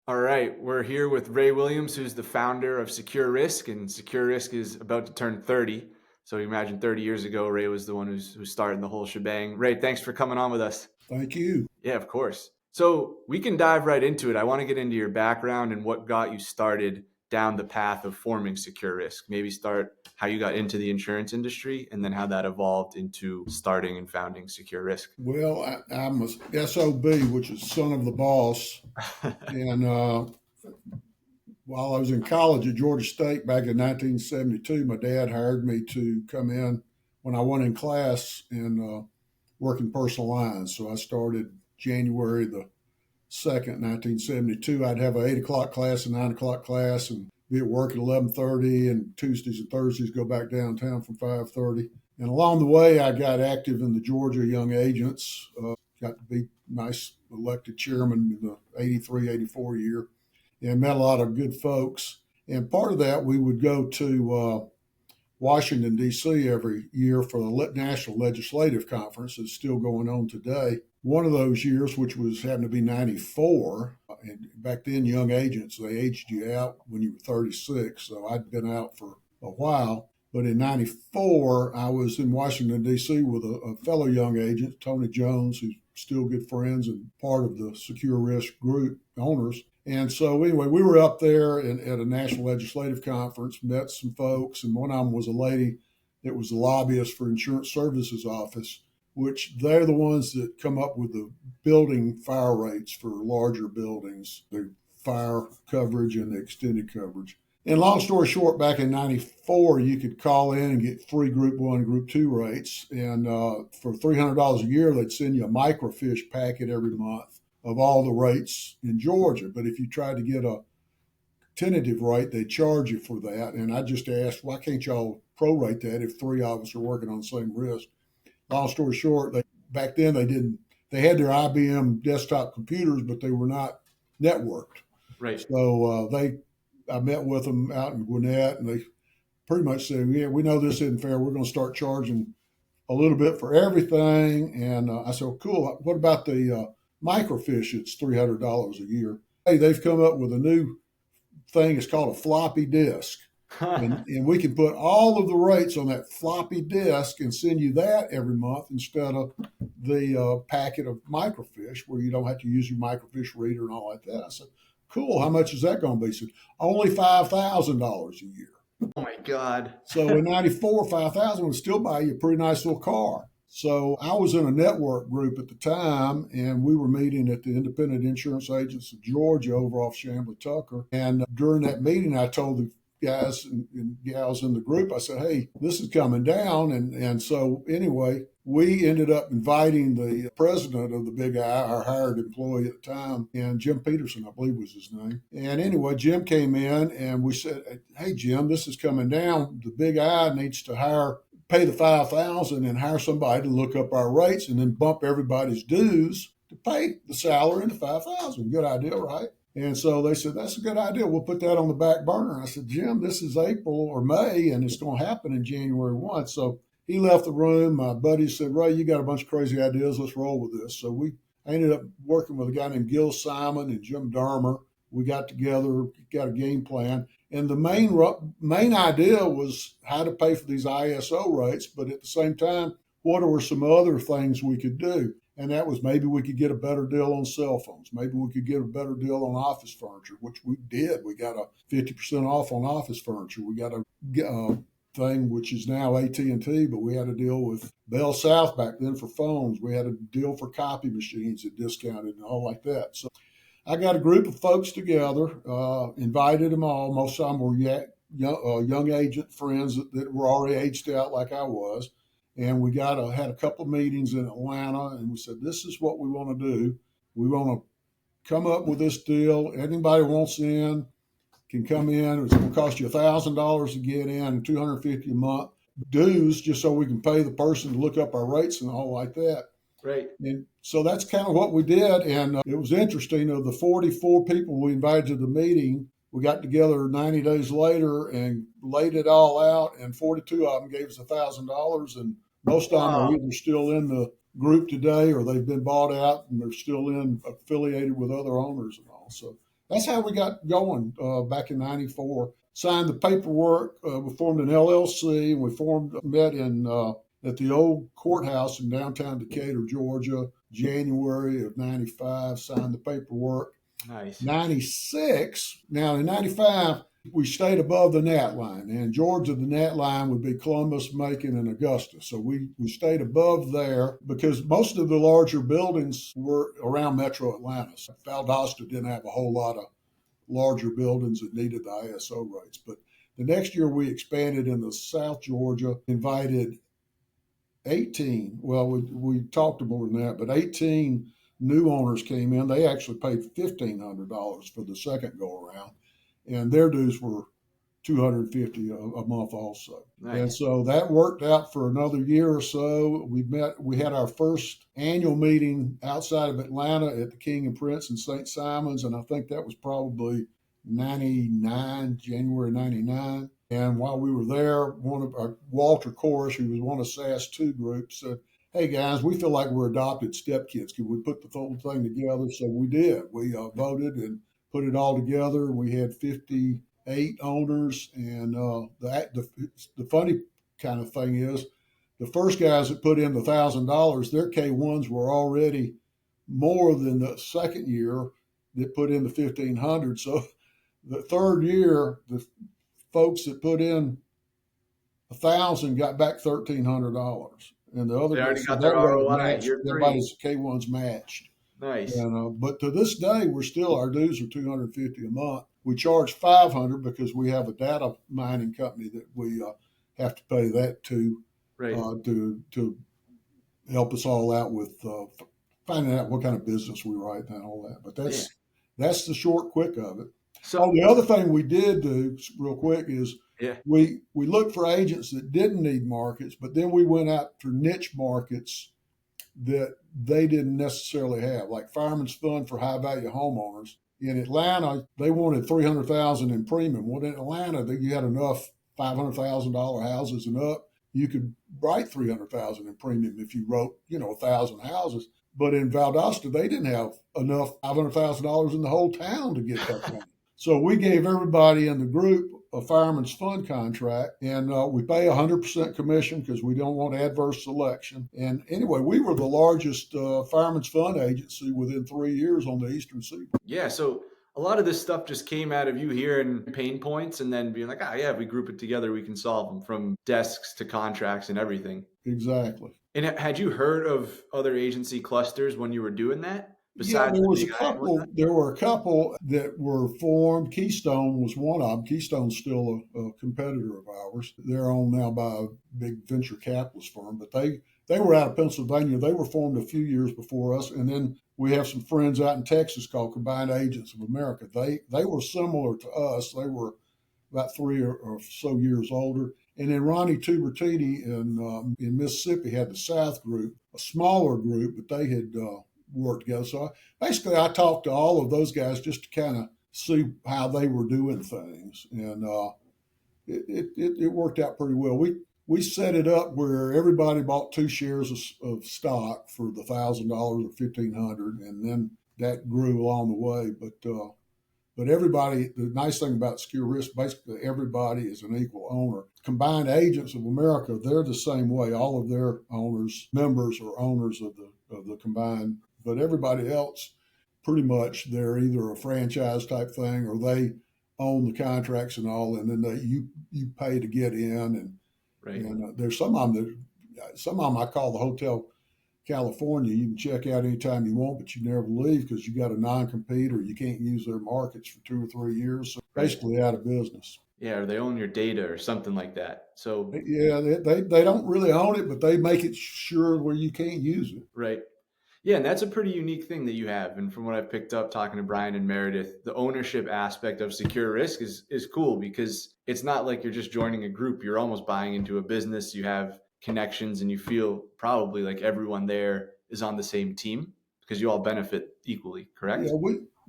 All right, we're here with Ray Williams, who's the founder of Secure Risk, and Secure Risk is about to turn 30. So you imagine 30 years ago, Ray was the one who's starting the whole shebang. Ray, thanks for coming on with us. Thank you. Yeah, of course. So we can dive right into it. I want to get into your background and what got you started down the path of forming Secure Risk. Maybe start how you got into the insurance industry and then how that evolved into starting and founding Secure Risk. Well, I'm a SOB, which is son of the boss. And while I was in college at Georgia State back in 1972, my dad hired me to come in when I went in class and work in personal lines. So I started January the 2nd, 1972. I'd have an 8 o'clock class, a 9 o'clock class, and be at work at 11:30. And Tuesdays and Thursdays go back downtown from 5:30. And along the way, I got active in the Georgia Young Agents. Got to be nice elected chairman in the 83, 84 year, and met a lot of good folks. And part of that, we would go to Washington, D.C. every year for the National Legislative Conference that's still going on today. One of those years, which was happened to be 94, and back then, young agents, they aged you out when you were 36. So I'd been out for a while. But in 94, I was in Washington, D.C. with a fellow young agent, Tony Jones, who's still good friends and part of the Secure Risk Group owners. And so, anyway, we were up there at a national legislative conference, met some folks, and one of them was a lady that was a lobbyist for Insurance Services Office, which they're the ones that come up with the building fire rates for larger buildings, the fire coverage and the extended coverage. And long story short, back in 94, you could call in and get free Group 1, Group 2 rates. And for $300 a year, they'd send you a microfiche packet every month of all the rates in Georgia. But if you tried to get a tentative rate, they charge you for that. And I just asked, why can't y'all prorate that if three of us are working on the same risk? Long story short, back then they didn't. They had their IBM desktop computers, but they were not networked. Right. So I met with them out in Gwinnett, and they pretty much said, "Yeah, we know this isn't fair. We're going to start charging a little bit for everything." And I said, well, "Cool. What about the microfiche? It's $300 a year." Hey, they've come up with a new thing. It's called a floppy disk. And we can put all of the rates on that floppy disk and send you that every month instead of the packet of microfiche where you don't have to use your microfiche reader and all like that. I said, cool. How much is that going to be? He said, only $5,000 a year. Oh my God. So in 94, 5,000 would still buy you a pretty nice little car. So I was in a network group at the time, and we were meeting at the Independent Insurance Agents of Georgia over off Chamblee Tucker. And during that meeting, I told the guys and gals in the group, I said, hey, this is coming down. And so anyway, we ended up inviting the president of the Big I, our hired employee at the time, and Jim Peterson, I believe was his name. And anyway, Jim came in and we said, hey, Jim, this is coming down. The Big I needs to pay the 5,000 and hire somebody to look up our rates and then bump everybody's dues to pay the salary into 5,000. Good idea, right? And so they said, that's a good idea. We'll put that on the back burner. I said, Jim, this is April or May, and it's going to happen in January 1. So he left the room. My buddy said, Ray, you got a bunch of crazy ideas. Let's roll with this. So I ended up working with a guy named Gil Simon and Jim Darmer. We got together, got a game plan. And the main idea was how to pay for these ISO rates, but at the same time, what were some other things we could do? And that was maybe we could get a better deal on cell phones. Maybe we could get a better deal on office furniture, which we did. We got a 50% off on office furniture. We got a thing which is now AT&T, but we had a deal with Bell South back then for phones. We had a deal for copy machines that discounted and all like that. So I got a group of folks together, invited them all. Most of them were young agent friends that were already aged out like I was. And we had a couple of meetings in Atlanta, and we said, this is what we want to do. We want to come up with this deal. Anybody wants in can come in. It's going to cost you $1,000 to get in and $250 a month dues just so we can pay the person to look up our rates and all like that. Right. And so that's kind of what we did. And it was interesting. Of the 44 people we invited to the meeting, we got together 90 days later and laid it all out. And 42 of them gave us $1,000. And most of them are Wow. either still in the group today or they've been bought out and they're still affiliated with other owners and all. So that's how we got going back in '94. Signed the paperwork. We formed an LLC, and met in at the old courthouse in downtown Decatur, Georgia, January of '95. Signed the paperwork. Nice. '96. Now in '95, we stayed above the gnat line. In Georgia, the gnat line would be Columbus, Macon, and Augusta. So we stayed above there because most of the larger buildings were around Metro Atlanta. So Valdosta didn't have a whole lot of larger buildings that needed the ISO rates. But the next year we expanded into South Georgia, invited 18. Well, we talked more than that, but 18 new owners came in. They actually paid $1,500 for the second go around, and their dues were 250 a month also. And Nice. so that worked out for another year or so. We had our first annual meeting outside of Atlanta at the King and Prince in St. Simons, and I think that was probably '99, January '99. And while we were there, one of our Walter Korish, who was one of SAS2 groups, said, "Hey guys, we feel like we're adopted stepkids. Could we put the whole thing together?" So we did. We voted and put it all together. We had 58 owners, and the funny kind of thing is, the first guys that put in the $1,000, their K1s were already more than the second year that put in the 1,500. So the third year, the folks that put in 1,000 got back $1,300, and the other They guys, already so got their that way it ROI matched. year three. Everybody's K1s matched. Nice. And but to this day, we're still our dues are 250 a month. We charge 500 because we have a data mining company that we have to pay that Right. to help us all out with finding out what kind of business we write and all that. But Yeah. that's the short quick of it. Oh, So the other thing we did do real quick is yeah. we looked for agents that didn't need markets, but then we went out for niche markets that they didn't necessarily have, like Fireman's Fund for high value homeowners. In Atlanta, they wanted 300,000 in premium. Well, in Atlanta, you had enough $500,000 houses and up. You could write 300,000 in premium if you wrote, 1,000 houses. But in Valdosta, they didn't have enough $500,000 in the whole town to get that money. So we gave everybody in the group a fireman's fund contract, and we pay 100% commission because we don't want adverse selection. And anyway, we were the largest fireman's fund agency within 3 years on the Eastern Seaboard. Yeah. So a lot of this stuff just came out of you hearing pain points and then being like, ah, yeah, if we group it together, we can solve them from desks to contracts and everything. Exactly. And had you heard of other agency clusters when you were doing that Yeah, besides the big eye and whatnot? There were a couple that were formed. Keystone was one of them. Keystone still a competitor of ours. They're owned now by a big venture capitalist firm, but they were out of Pennsylvania. They were formed a few years before us, and then we have some friends out in Texas called Combined Agents of America. They were similar to us. They were about 3 or so years older. And then Ronnie Tubertini in Mississippi had the South group, a smaller group, but they had worked together. So basically, I talked to all of those guys just to kind of see how they were doing things, and it worked out pretty well. We set it up where everybody bought 2 shares of stock for the $1,000 or 1,500, and then that grew along the way. But everybody, the nice thing about Secure Risk, basically everybody is an equal owner. Combined Agents of America, they're the same way. All of their members are owners of the combined, but everybody else, pretty much, they're either a franchise type thing or they own the contracts and all, and then you pay to get in, Right. there's some of them I call the Hotel California. You can check out anytime you want, but you never leave because you got a non-compete or you can't use their markets for 2 or 3 years. So Right. basically out of business. Yeah, or they own your data or something like that. So Yeah, they don't really own it, but they make it sure where you can't use it. right. Yeah, and that's a pretty unique thing that you have. And from what I've picked up talking to Brian and Meredith, the ownership aspect of Secure Risk is cool because it's not like you're just joining a group. You're almost buying into a business. You have connections and you feel probably like everyone there is on the same team because you all benefit equally, Yeah, correct?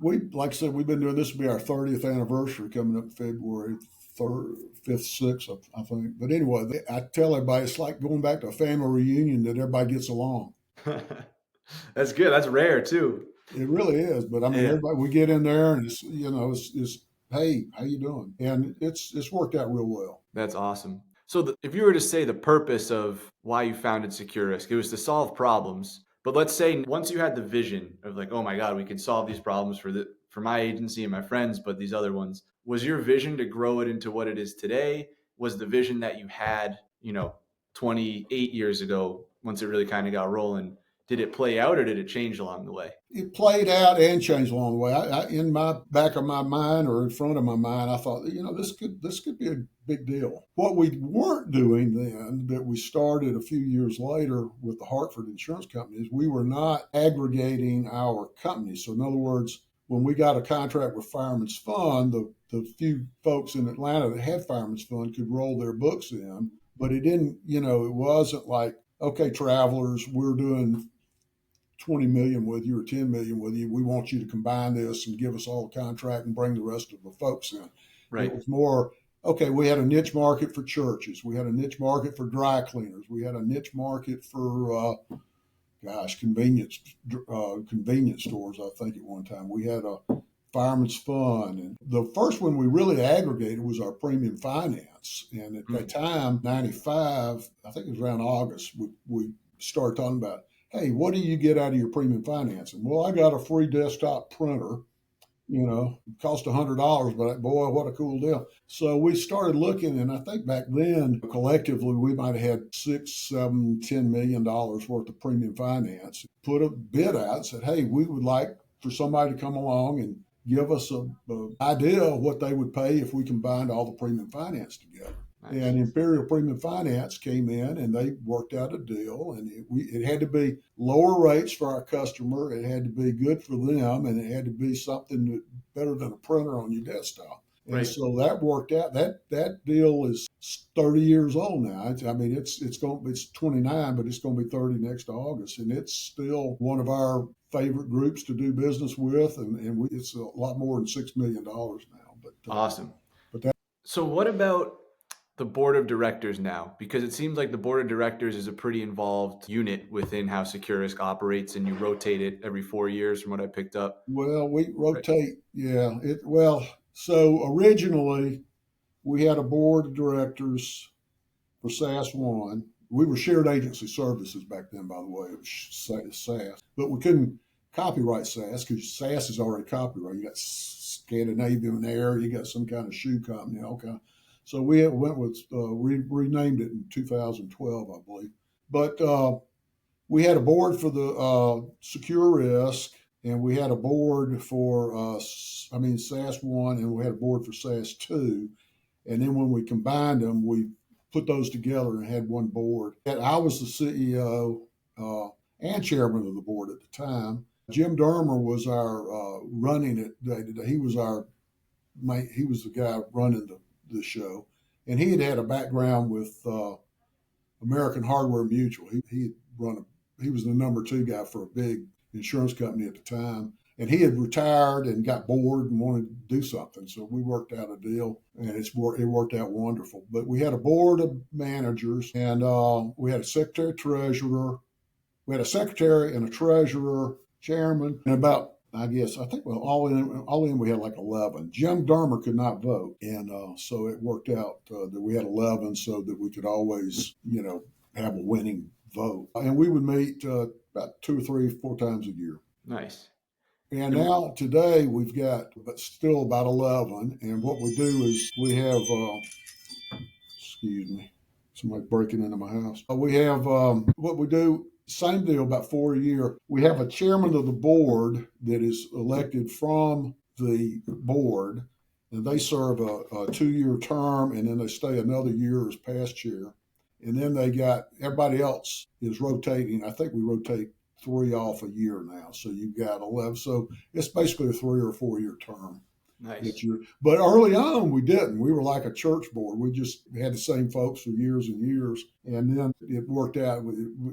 we like I said, we've been doing this will be our 30th anniversary coming up February 3rd, 5th, 6th, I think. But anyway, I tell everybody it's like going back to a family reunion that everybody gets along. That's good. That's rare too. It really is. But I mean, Yeah, everybody, we get in there and it's hey, how you doing? And it's worked out real well. that's awesome. So, if you were to say the purpose of why you founded Secure Risk, it was to solve problems. But let's say once you had the vision of like, oh my God, we can solve these problems for my agency and my friends, but these other ones, was your vision to grow it into what it is today? Was the vision that you had, 28 years ago, once it really kind of got rolling, did it play out or did it change along the way? It played out and changed along the way. In my back of my mind or in front of my mind, I thought, this could be a big deal. What we weren't doing then, that we started a few years later with the Hartford Insurance Company, is we were not aggregating our companies. So in other words, when we got a contract with Fireman's Fund, the few folks in Atlanta that had Fireman's Fund could roll their books in, but it didn't, it wasn't like, okay, Travelers, we're doing 20 million with you or 10 million with you. We want you to combine this and give us all a contract and bring the rest of the folks in. It Right. was more, okay, we had a niche market for churches. We had a niche market for dry cleaners. We had a niche market for, convenience stores, I think, at one time. We had a Fireman's Fund. And the first one we really aggregated was our premium finance. And at that Mm, time, 95, I think it was around August, we started talking about, hey, what do you get out of your premium financing? Well, I got a free desktop printer. It cost $100, but boy, what a cool deal. So we started looking, and I think back then, collectively, we might have had six, seven, $10 million worth of premium finance. Put a bid out and said, hey, we would like for somebody to come along and give us a idea of what they would pay if we combined all the premium finance together. nice. And Imperial Premium Finance came in and they worked out a deal. And it had to be lower rates for our customer. It had to be good for them. And it had to be something better than a printer on your desktop. And Right. so that worked out. That deal is 30 years old now. It's 29, but it's going to be 30 next August, and it's still one of our favorite groups to do business with, and it's a lot more than $6 million now. Awesome. But that So, what about the board of directors now? Because it seems like the board of directors is a pretty involved unit within how Securisk operates, and you rotate it every 4 years, from what I picked up. Well, we Right. rotate. Yeah. So originally we had a board of directors for SAS One. We were shared agency services back then, by the way. It was SAS, but we couldn't copyright SAS because SAS is already copyrighted. You got Scandinavian Air, you got some kind of shoe company, all kind. So we went with renamed it in 2012, I believe. But we had a board for the secure risk, and we had a board for SAS one, and we had a board for SAS two. And then when we combined them, we put those together and had one board. And I was the CEO and chairman of the board at the time. Jim Dermer was our running it day to day. He was the guy running the show, and he had a background with American Hardware Mutual. He was the number two guy for a big insurance company at the time. And he had retired and got bored and wanted to do something. So we worked out a deal, and it worked out wonderful. But we had a board of managers, and we had a secretary treasurer. We had a secretary and a treasurer, chairman, and I think, well, all in, we had like 11. Jim Dermer could not vote. And so it worked out that we had 11 so that we could always, have a winning vote. And we would meet about two or three, four times a year. Nice. And And now today we've got, but still about 11. And what we do is we have, excuse me, somebody breaking into my house. We have what we do, same deal, about four a year. We have a chairman of the board that is elected from the board, and they serve a 2 year term, and then they stay another year as past chair. And then they got everybody else is rotating. I think we rotate three off a year now. So you've got 11. So it's basically a 3 or 4 year term that nice. you're, but early on we didn't. We were like a church board. We just had the same folks for years and years. And then it worked out,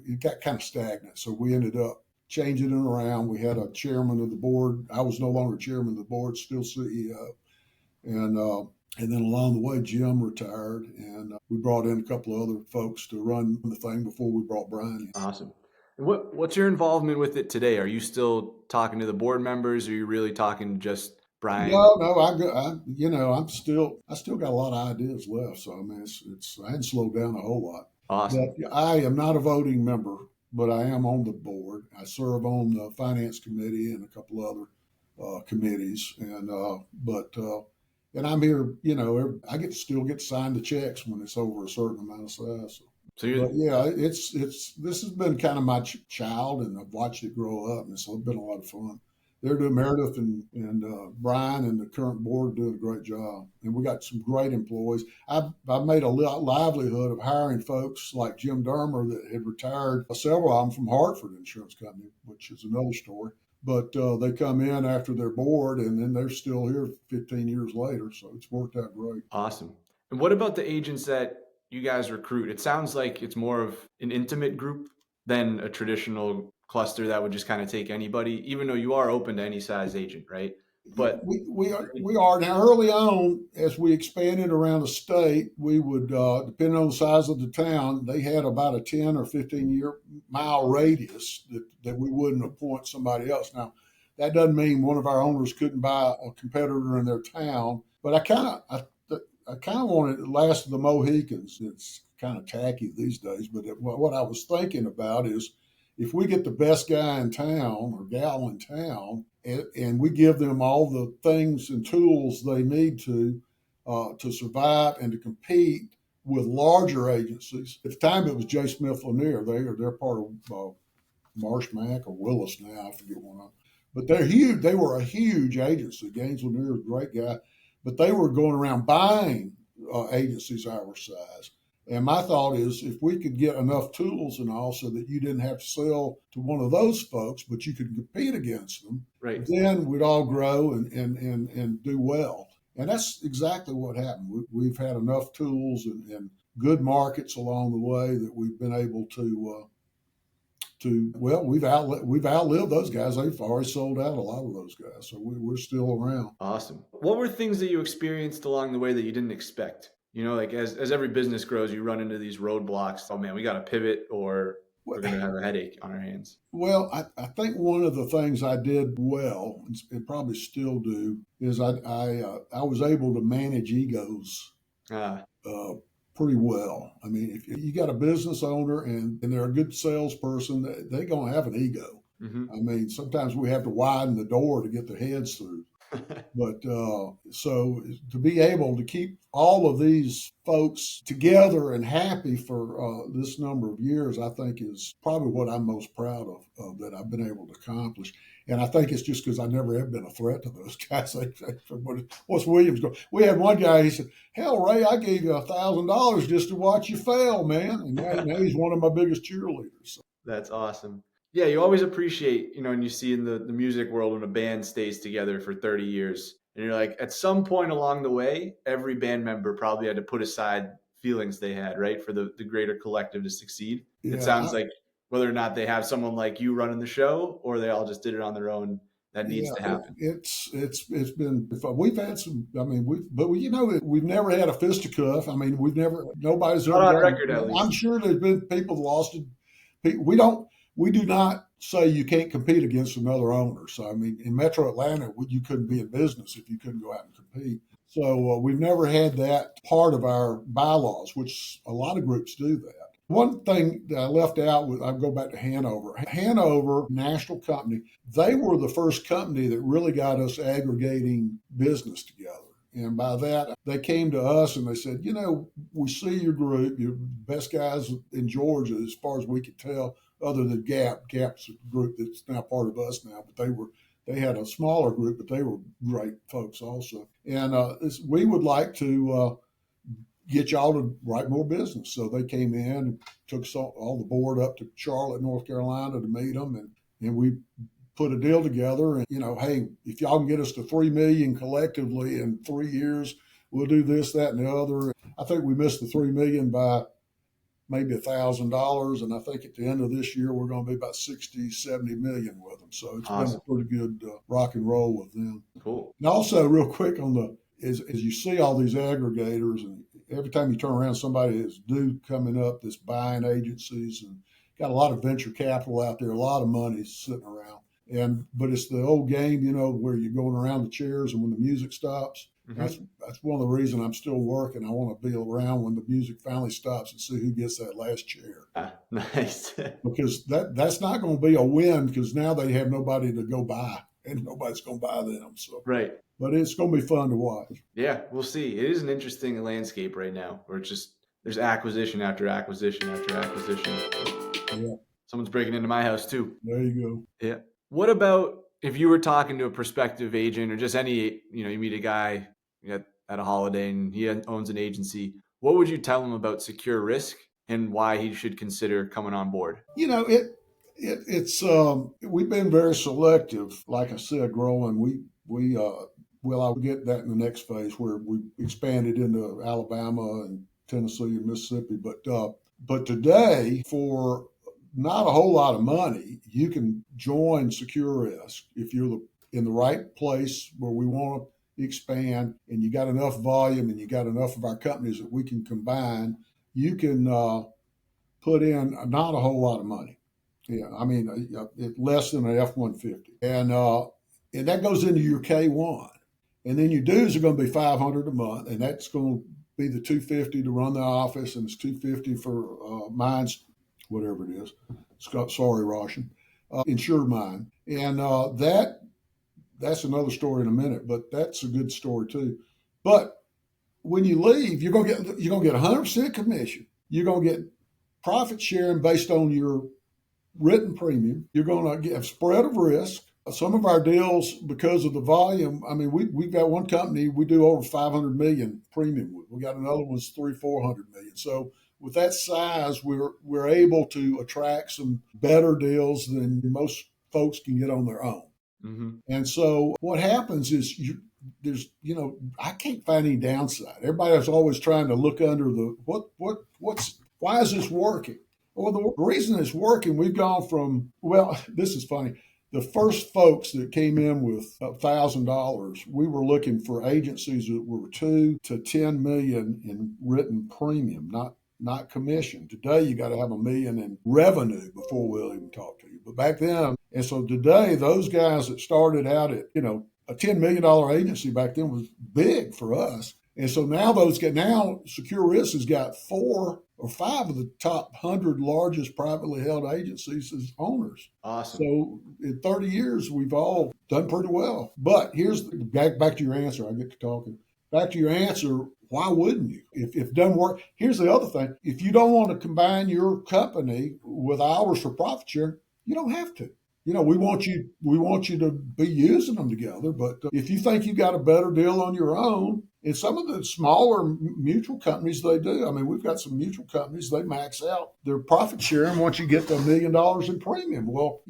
it got kind of stagnant. So we ended up changing it around. We had a chairman of the board. I was no longer chairman of the board, still CEO. And, and then along the way, Jim retired, and we brought in a couple of other folks to run the thing before we brought Brian in. Awesome. And what's your involvement with it today? Are you still talking to the board members? Or are you really talking to just Brian? No, no, I still got a lot of ideas left. So I mean, I hadn't slowed down a whole lot. Awesome. But I am not a voting member, but I am on the board. I serve on the finance committee and a couple other committees, and I'm here. I still get to sign the checks when it's over a certain amount of size. So. So you're But yeah, it's this has been kind of my child, and I've watched it grow up, and it's been a lot of fun. They're doing Meredith and Brian and the current board doing a great job, and we got some great employees. I've made a livelihood of hiring folks like Jim Dermer that had retired, several of them from Hartford Insurance Company, which is another story. But they come in after they're bored, and then they're still here 15 years later. So it's worked out great. awesome. And what about the agents that you guys recruit? It sounds like it's more of an intimate group than a traditional cluster that would just kind of take anybody, even though you are open to any size agent, right? But We are now. Early on, as we expanded around the state, we would, depending on the size of the town, they had about a 10 or 15 mile radius that we wouldn't appoint somebody else. Now, that doesn't mean one of our owners couldn't buy a competitor in their town, but I kind of want it last of the Mohicans. It's kind of tacky these days, but what I was thinking about is if we get the best guy in town or gal in town, and we give them all the things and tools they need to survive and to compete with larger agencies. At the time, it was J. Smith Lanier. They're part of Marsh Mac or Willis now. I forget one of them. But they're huge. They were a huge agency. Gaines Lanier was a great guy, but they were going around buying agencies our size. And my thought is if we could get enough tools and all so that you didn't have to sell to one of those folks, but you could compete against them, right. then we'd all grow and do well. And that's exactly what happened. We've had enough tools and good markets along the way that we've been able we've outlived those guys. They've already sold out a lot of those guys, so we're still around. Awesome. What were things that you experienced along the way that you didn't expect? You know, like as every business grows, you run into these roadblocks. Oh man, we got to pivot or we're going to have a headache on our hands. Well, I think one of the things I did well, and probably still do, is I was able to manage egos Ah, uh, pretty well. I mean, if you got a business owner and they're a good salesperson, they're going to have an ego. hmm I mean, sometimes we have to widen the door to get their heads through. But so to be able to keep all of these folks together and happy for this number of years, I think is probably what I'm most proud of that I've been able to accomplish. And I think it's just because I never have been a threat to those guys. What's Williams going? We had one guy. He said, "Hell, Ray, I gave you $1,000 just to watch you fail, man." And now he's one of my biggest cheerleaders. So, That's awesome. Yeah, you always appreciate, you know, and you see in the music world when a band stays together for 30 years. And you're like, at some point along the way, every band member probably had to put aside feelings they had, right, for the greater collective to succeed. It yeah, sounds like whether or not they have someone like you running the show or they all just did it on their own, that needs Yeah, to happen. it's been. We've had some. I mean, we've never had a fisticuff. I mean, we've never. Nobody's ever Not on gotten. record, at I'm least. sure there's been people lost it. We don't. We do not say you can't compete against another owner. So I mean, in Metro Atlanta, you couldn't be in business if you couldn't go out and compete. So we've never had that part of our bylaws, which a lot of groups do that. One thing that I left out with, I go back to Hanover. Hanover, national company, they were the first company that really got us aggregating business together. And by that, they came to us and they said, we see your group, you're the best guys in Georgia as far as we could tell, other than Gap. Gap's a group that's now part of us now, but they had a smaller group, but they were great folks also. And we would like to get y'all to write more business. So they came in and took all the board up to Charlotte, North Carolina to meet them. And we put a deal together and, hey, if y'all can get us to 3 million collectively in 3 years, we'll do this, that, and the other. I think we missed the 3 million by maybe $1,000. And I think at the end of this year, we're going to be about 60, 70 million with them. So it's been a Awesome. pretty good rock and roll with them. Cool. And also, real quick as you see all these aggregators, and every time you turn around, somebody is due coming up that's buying agencies and got a lot of venture capital out there, a lot of money sitting around. But it's the old game, where you're going around the chairs, and when the music stops, Hmm. that's one of the reasons I'm still working. I want to be around when the music finally stops and see who gets that last chair, Ah, nice. because that's not going to be a win, because now they have nobody to go buy, and nobody's going to buy them. So, Right. but it's going to be fun to watch. Yeah, we'll see. It is an interesting landscape right now, where it's just there's acquisition after acquisition after acquisition. Yeah, Someone's breaking into my house too. there you go. Yeah. What about if you were talking to a prospective agent or just any, you meet a guy at a holiday and he owns an agency, what would you tell him about secure risk and why he should consider coming on board? It's we've been very selective, like I said, growing. We well, I'll get that in the next phase where we expanded into Alabama and Tennessee and Mississippi. But today, for not a whole lot of money, you can join Secure Risk if you're in the right place where we want to expand, and you got enough volume, and you got enough of our companies that we can combine. You can put in not a whole lot of money. Yeah, I mean, less than an F-150, and that goes into your K1, and then your dues are going to be $500 a month, and that's going to be the $250 to run the office, and it's $250 for mine's, whatever it is. Sorry, Roshan, insured mine, and that's another story in a minute, but that's a good story too. But when you leave, you're gonna get 100% commission. You're gonna get profit sharing based on your written premium. You're going to get a spread of risk. Some of our deals, because of the volume, I mean, we've got one company we do over 500 million premium with. We got another one's 400 million. So with that size, we're able to attract some better deals than most folks can get on their own. Hmm. And so what happens is I can't find any downside. Everybody's always trying to look under the why is this working? Well, the reason it's working, we've gone from, well, this is funny. The first folks that came in with $1,000, we were looking for agencies that were 2 to 10 million in written premium, not commission. Today, you got to have a million in revenue before we'll even talk to you. But back then, and so today, those guys that started out at, a $10 million agency back then was big for us. And so now Secure Risk has got 4 or 5 of the top 100 largest privately held agencies as owners. Awesome. So in 30 years, we've all done pretty well. But here's back to your answer. I get to talking. Back to your answer. Why wouldn't you? If it doesn't work, here's the other thing. If you don't want to combine your company with ours for profit share, you don't have to. We want you to be using them together. But if you think you got a better deal on your own, and some of the smaller mutual companies, they do. I mean, we've got some mutual companies, they max out their profit sharing once you get to $1 million in premium. Well,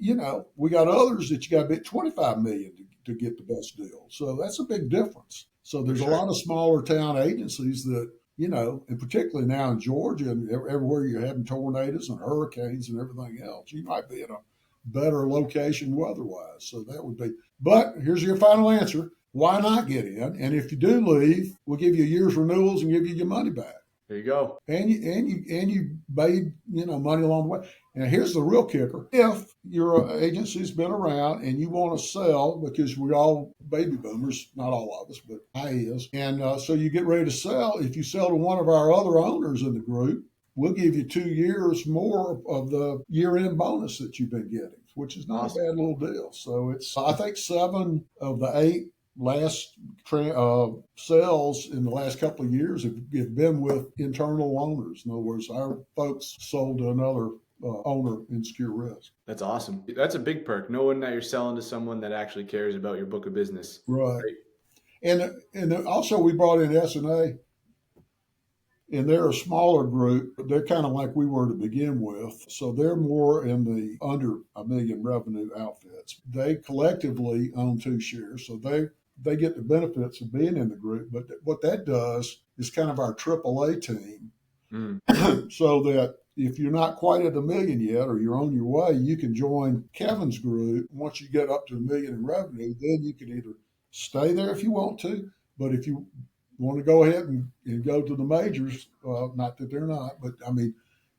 we got others that you got to be at 25 million to get the best deal. So that's a big difference. So For there's a sure. lot of smaller town agencies that, and particularly now in Georgia and everywhere you're having tornadoes and hurricanes and everything else, you might be in a better location weather-wise. So that would be. But here's your final answer. Why not get in? And if you do leave, we'll give you a year's renewals and give you your money back. There you go. And you made money along the way. Now here's the real kicker: if your agency's been around and you want to sell, because we're all baby boomers, not all of us, but I is, and so you get ready to sell. If you sell to one of our other owners in the group, we'll give you 2 years more of the year-end bonus that you've been getting, which is not a Awesome. bad little deal. So it's, I think, 7 of the 8 last sales in the last couple of years have been with internal owners. In other words, our folks sold to another owner in Secure Risk. That's awesome. That's a big perk, knowing that you're selling to someone that actually cares about your book of business. Right. Right. And also we brought in S&A, and they're a smaller group. They're kind of like we were to begin with. So they're more in the under a million revenue outfits. They collectively own 2 shares. So they get the benefits of being in the group. But what that does is kind of our AAA team, Mm. so that if you're not quite at a million yet or you're on your way, you can join Kevin's group. Once you get up to a million in revenue, then you can either stay there if you want to, but if you want to go ahead and go to the majors, not that they're not, but I mean,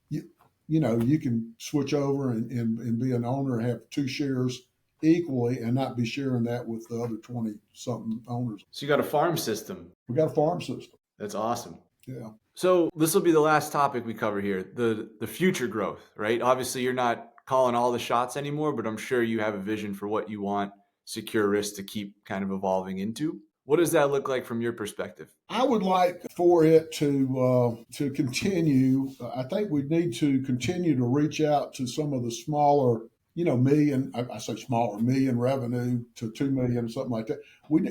you you can switch over and be an owner and have two shares equally and not be sharing that with the other 20 something owners. So you got a farm system. We got a farm system. That's awesome. Yeah. So this will be the last topic we cover here, the future growth, right? Obviously, you're not calling all the shots anymore, but I'm sure you have a vision for what you want Secure Risk to keep kind of evolving into. What does that look like from your perspective? I would like for it to continue. I think we need to continue to reach out to some of the smaller, million. I say smaller, million revenue to 2 million or something like that. We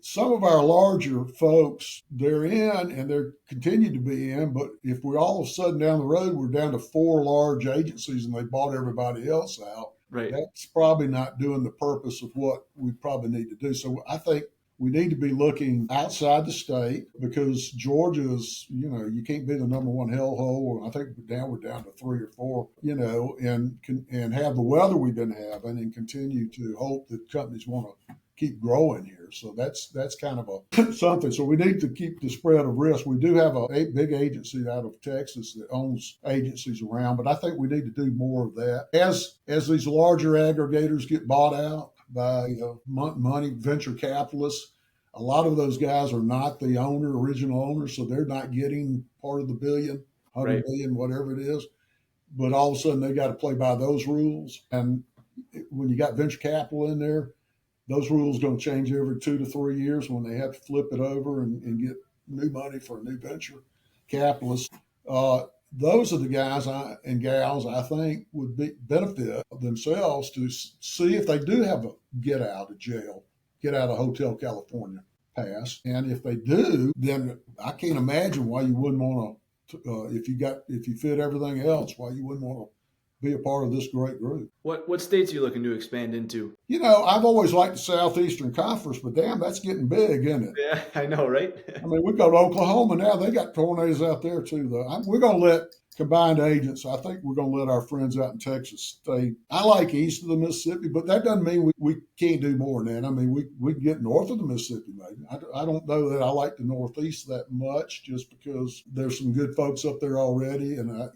Some of our larger folks, they're in and they're continue to be in, but if we're all of a sudden down the road, we're down to 4 large agencies and they bought everybody else out, Right. that's probably not doing the purpose of what we probably need to do. So I think we need to be looking outside the state because Georgia's, you can't be the number one hellhole. I think we're down to 3 or 4, and have the weather we've been having and continue to hope that companies want to keep growing here. So that's kind of a something. So we need to keep the spread of risk. We do have a big agency out of Texas that owns agencies around, but I think we need to do more of that. As these larger aggregators get bought out by money venture capitalists, a lot of those guys are not the original owner, so they're not getting part of the billion, 100 Right. million, whatever it is. But all of a sudden they got to play by those rules. And when you got venture capital in there, those rules going to change every 2 to 3 years when they have to flip it over and get new money for a new venture capitalist. Those are the guys and gals I think would benefit themselves to see if they do have a get out of jail, get out of Hotel California pass. And if they do, then I can't imagine why you wouldn't want to, if you fit everything else, why you wouldn't want to be a part of this great group. What states are you looking to expand into? I've always liked the Southeastern Conference, but damn, that's getting big, isn't it? Yeah, I know, right? I mean, we go to Oklahoma now. They got tornadoes out there too, though. We're going to let combined agents. I think we're going to let our friends out in Texas stay. I like east of the Mississippi, but that doesn't mean we can't do more than that. I mean, we can get north of the Mississippi, maybe. I don't know that I like the Northeast that much, just because there's some good folks up there already, and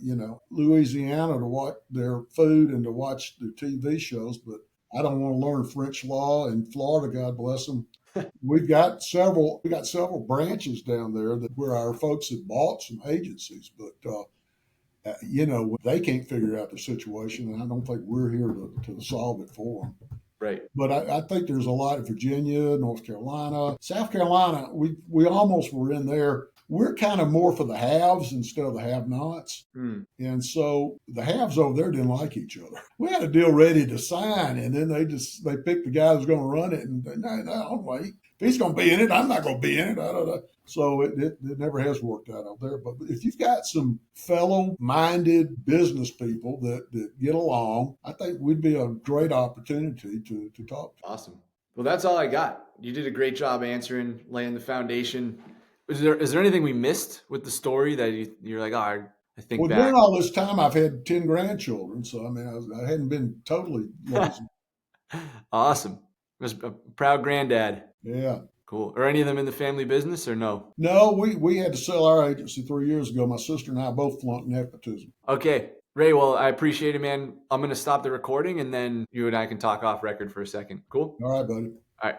Louisiana to watch their food and to watch their TV shows, but I don't want to learn French law. In Florida, God bless them. We got several branches down there where our folks have bought some agencies, but they can't figure out the situation, and I don't think we're here to solve it for them. Right. But I think there's a lot of Virginia, North Carolina, South Carolina. We almost were in there. We're kind of more for the haves instead of the have-nots. And so the haves over there didn't like each other. We had a deal ready to sign, and then they picked the guy who's going to run it, and no, wait. If he's going to be in it, I'm not going to be in it. So it never has worked out there. But if you've got some fellow-minded business people that get along, I think we'd be a great opportunity to talk to. Awesome. Well, that's all I got. You did a great job answering, laying the foundation. Is there anything we missed with the story that you're like, I think Well, back? during all this time, I've had 10 grandchildren, so I mean, I hadn't been totally lazy. Awesome. Was a proud granddad. Yeah. Cool. Are any of them in the family business or no? No, we had to sell our agency 3 years ago. My sister and I both flunked nepotism. Okay. Ray, well, I appreciate it, man. I'm going to stop the recording and then you and I can talk off record for a second. Cool? All right, buddy. All right.